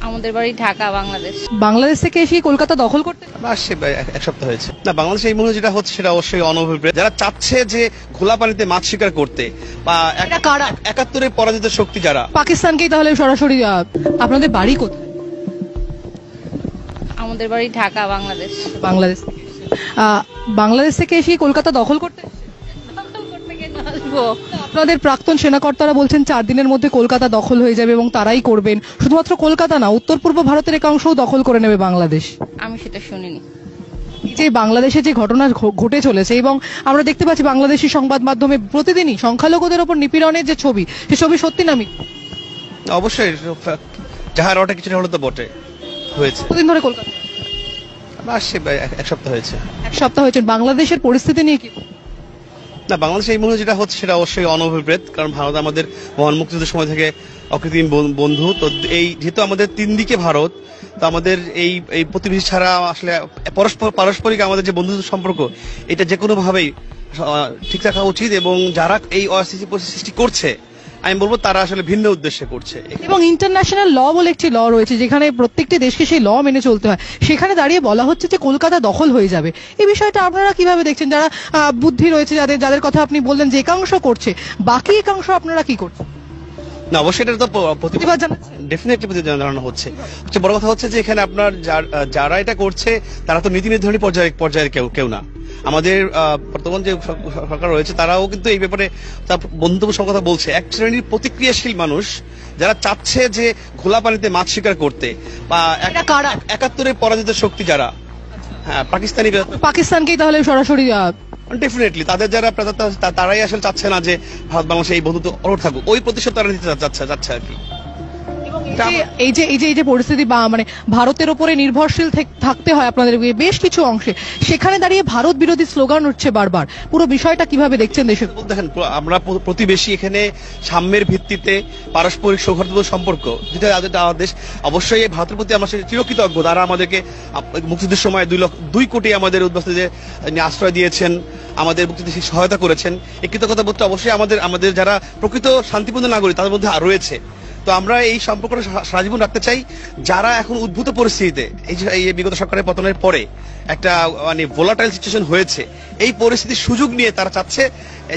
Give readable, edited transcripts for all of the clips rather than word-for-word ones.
আমাদের বাড়ি ঢাকা, বাংলাদেশ। বাংলাদেশ থেকে এসে কলকাতা দখল করতে আসছে এক সপ্তাহ হয়েছে। না, বাংলাদেশে এই মুহূর্তে যেটা হচ্ছে সেটা অবশ্যই অনভিপ্রেত। যারা চাচ্ছে যে খোলা পানিতে মাছ শিকার করতে বা এটা কারা? 71-এ পরাজিত শক্তি যারা, পাকিস্তানকেই তাহলে সরাসরি আপনাদের বাড়ি কোথায়? আমাদের বাড়ি ঢাকা, বাংলাদেশ। বাংলাদেশ থেকে বাংলাদেশ থেকে এসে কলকাতা দখল করতে আসবো। আপনাদের প্রাক্তন সেনাকর্তারা বলছেন 4 দিনের মধ্যে কলকাতা দখল হয়ে যাবে এবং তারাই করবেন। শুধুমাত্র কলকাতা না, উত্তর পূর্ব ভারতের একাংশও দখল করে নেবে বাংলাদেশ। আমি সেটা শুনিনি। এই যে বাংলাদেশে যে ঘটনা ঘটে চলেছে এবং আমরা দেখতে পাচ্ছি বাংলাদেশি সংবাদ মাধ্যমে প্রতিদিনই সংখ্যালঘুদের ওপর নিপীড়নের যে ছবি, সে ছবি সত্যি না মিথ্যা? অবশ্যই যাহার ওটা কিছুটা হলো তো বটে হয়েছে। কতদিন ধরে কলকাতা আসছে এক সপ্তাহ হয়েছে। এক সপ্তাহ হয়েছে। বাংলাদেশের পরিস্থিতি নিয়ে কি? না, বাংলাদেশে এই মুহূর্তে যেটা হচ্ছে সেটা অবশ্যই অনভিপ্রেত। কারণ ভারত আমাদের মহান মুক্তিযুদ্ধের সময় থেকে অকৃত্রিম বন্ধু। তো এই যেহেতু আমাদের 3 দিকে ভারত, তো আমাদের এই প্রতিবেশী ছাড়া আসলে পারস্পরিক আমাদের যে বন্ধুত্ব সম্পর্ক, এটা যে কোনো ভাবেই ঠিক রাখা উচিত। এবং যারা এই অস্থিতি সৃষ্টি করছে, আমি বলবো তারা আসলে ভিন্ন উদ্দেশ্যে করছে। এবং ইন্টারন্যাশনাল ল বলে একটি ল রয়েছে যেখানে প্রত্যেকটি দেশকে সেই ল মেনে চলতে হয়। সেখানে দাঁড়িয়ে বলা হচ্ছে যে কলকাতা দখল হয়ে যাবে। এই বিষয়টা আপনারা কিভাবে দেখছেন? যারা বুদ্ধি রয়েছে, যাদের কথা আপনি বললেন যে একাংশ করছে, বাকি একাংশ আপনারা কি করছেন? না, অবশ্যই এটা তো প্রতিবাদ জানাচ্ছেন। ডেফিনেটলি প্রতিবাদ জানানো হচ্ছে। সবচেয়ে বড় কথা হচ্ছে যে এখানে আপনার যারা এটা করছে তারা তো নীতি নির্ধারণী পর্যায়ের কেউ না। আমাদের বর্তমান যে সরকার রয়েছে তারাও কিন্তু এই ব্যাপারে তার বন্ধুত্ব কথা বলছে। এক শ্রেণীর প্রতিক্রিয়াশীল মানুষ যারা চাচ্ছে যে খোলা পানিতে মাছ শিকার করতে বা 71-এ পরাজিত শক্তি যারা, হ্যাঁ, পাকিস্তানকেই তাহলে সরাসরি ডেফিনেটলি তাদের যারা তারাই আসলে চাচ্ছে না যে ভারত বাংলাদেশে এই বন্ধুত্ব অটুট থাকুক। ওই প্রতিশোধ তারা নিতে যাচ্ছে আর কি। এই যে পরিস্থিতি বা মানে ভারতের উপরে নির্ভরশীল থাকতে হয় আপনাদের বেশ কিছু অংশে, সেখানে দাঁড়িয়ে ভারত বিরোধী স্লোগান উঠছে বারবার। পুরো বিষয়টা কিভাবে দেখছেন দেশে? দেখেন, আমরা প্রতিবেশী, এখানে সাম্যের ভিত্তিতে পারস্পরিক সৌহার্দ্যপূর্ণ সম্পর্ক যেটা আমাদের দেশ। অবশ্যই ভারতের প্রতি আমরা চিরকৃতজ্ঞ। তারা আমাদেরকে মুক্তিযুদ্ধের সময় 2 কোটি আমাদের উদ্বাস্তুদের আশ্রয় দিয়েছেন, আমাদের মুক্তিযুদ্ধে সহায়তা করেছেন। এই কৃতজ্ঞতা বোধটা অবশ্যই আমাদের যারা প্রকৃত শান্তিপূর্ণ নাগরিক তাদের মধ্যে রয়েছে। তো আমরা এই সম্পর্কটা সারা জীবন রাখতে চাই। যারা এখন উদ্ভূত পরিস্থিতিতে এই বিগত সরকারের পতনের পরে একটা মানে ভোলাটাইল সিচুয়েশন হয়েছে, এই পরিস্থিতির সুযোগ নিয়ে তারা চাচ্ছে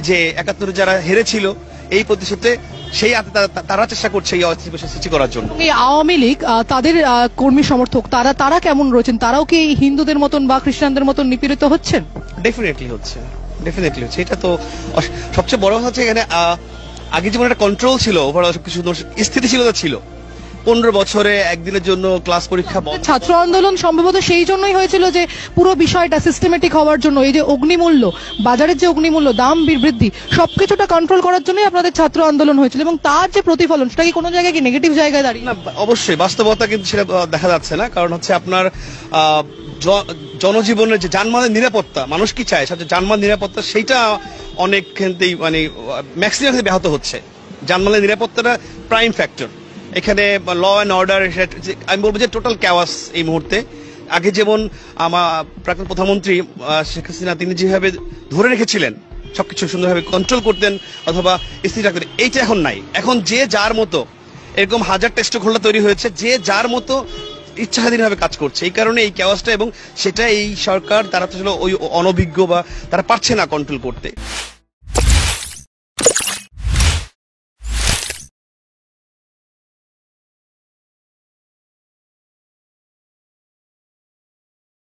যে 71-এ যারা হেরেছিল এই প্রতিশোধে তারা চেষ্টা করছে এই অস্থিতিশীল সৃষ্টি করার জন্য। এই আওয়ামী লীগ তাদের কর্মী সমর্থক তারা কেমন রয়েছেন? তারাও কি হিন্দুদের মতন বা খ্রিস্টানদের মতন নিপীড়িত হচ্ছেন? ডেফিনেটলি হচ্ছে। এটা তো সবচেয়ে বড় কথা হচ্ছে এখানে আগে যেমন একটা কন্ট্রোল ছিল, ওভারঅল কিছু স্থিতিশীলতা ছিল। 15 বছরে একদিনের জন্য ক্লাস পরীক্ষা বন্ধ। ছাত্র আন্দোলন সম্ভবত সেই জন্যই হয়েছিল যে পুরো বিষয়টা সিস্টেমেটিক হওয়ার জন্য। এই যে অগ্নিমূল্য, বাজারের যে অগ্নিমূল্য, দাম বৃদ্ধি, সবকিছুটা কন্ট্রোল করার জন্যই আপনাদের ছাত্র আন্দোলন হয়েছিল। এবং তার যে প্রতিফলন, সেটা কি কোনো জায়গায় কি নেগেটিভ জায়গায় দাঁড়িয়ে? না, অবশ্যই বাস্তবতা কিন্তু সেটা দেখা যাচ্ছে না। কারণ হচ্ছে আপনার জনজীবনের যে জানমালের নিরাপত্তা, মানুষ কি চায় সবচেয়ে জানমাল নিরাপত্তা, সেইটা অনেক ক্ষেত্রেই মানে ম্যাক্সিমাম ব্যহত হচ্ছে। জানমালের নিরাপত্তাটা প্রাইম ফ্যাক্টর এখানে। ল অ্যান্ড অর্ডার, আমি বলবো যে টোটাল ক্যাওয়াস এই মুহূর্তে। আগে যেমন আমার প্রাক্তন প্রধানমন্ত্রী শেখ হাসিনা তিনি যেভাবে ধরে রেখেছিলেন, সবকিছু সুন্দরভাবে কন্ট্রোল করতেন অথবা স্থির রাখতেন, এইটা এখন নাই। এখন যে যার মতো, এরকম হাজার টেস্ট খোলা তৈরি হয়েছে, যে যার মতো ইচ্ছাধীনভাবে কাজ করছে। এই কারণে এই ক্যাওয়াসটা, এবং সেটা এই সরকার তারা তো ওই অনভিজ্ঞ বা তারা পারছে না কন্ট্রোল করতে।